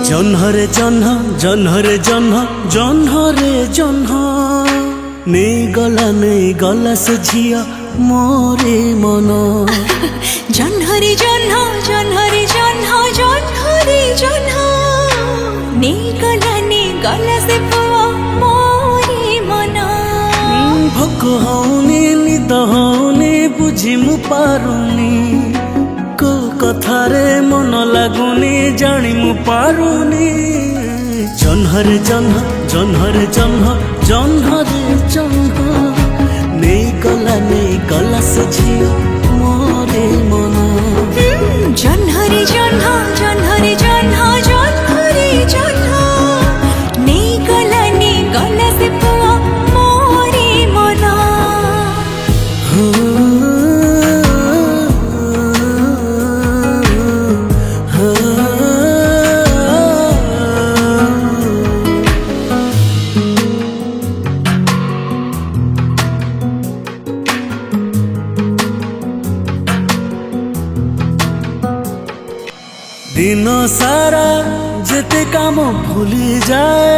জহ্নরে জহ্ন জহ্নরে জহ্ন জহ্নরে জহ্ন নেই গলা সে ঝিয়া মোরে মন। জহ্নরে জহ্ন জহ্নরে জহ্ন জহ্নরে জহ্ন নেই গলা সে পুয়া মোরে মন। ভোক হউনি নিদ হউনি বুঝি মু পাରୁনি কো কথারে মন লাগুনি জানি মু পাରୁনি। জহ্নরে জহ্ন জহ্নরে জহ্ন জহ্নরে জহ্ন নেই গলা সে ঝিয়া মোরে মন। জহ্নরে জহ্ন জহ্নরে জহ্ন জহ্নরে জহ্ন নেই গলা সে পুয়া মোরে মন। दिन सारा जेते काम भूली जाए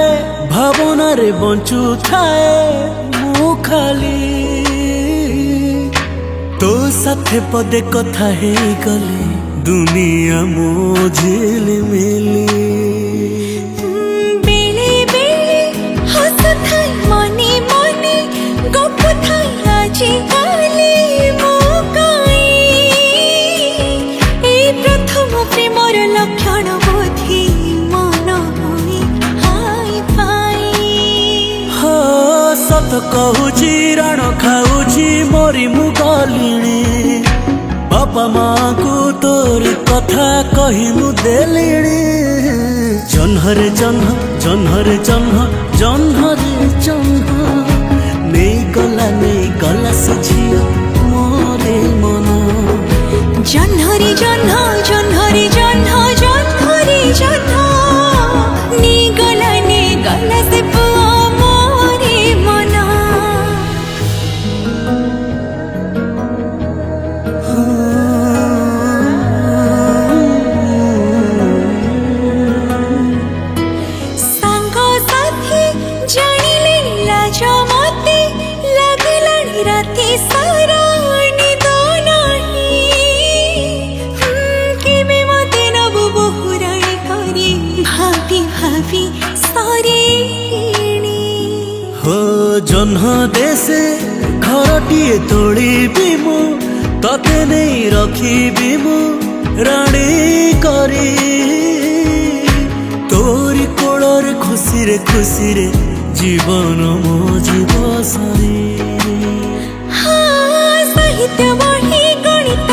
भावनारे बंचु थाए मु खाली तो साथे पदे कथा हे गले दुनिया मो झिलमिली। बेले बेले हस थाई मने मने गप थाई आजी काली मो काई ए प्रथम प्रेमर लक्षण बोधी मन होई हाई पाई। हो सत कहूची रण खाऊची मोरी मु गलिणी बापा माँ को तोर कथा कही मु देलिणी। जह्नरे जह्न जह्नरे जह्न जह्नरे जह्न नेई गला से झिया मोरे मन। जह्नरे जह्न जह्नरे जह्न जह्नरे जह्न नेई गला से पुआ मोरे मन। सांग साथी जानिले लाज मते लागलानी राति सारा निद नाही केबे मते नबु बहुराई करी भाभी भाभी सरेणी। हो जह्न देशे घरटिए तोड़बी मु तते नहीं रखी मु राणी करी तोरी कोलर खुशी रे जीवन मो जीव सारी। हाँ साहित्य बही गणित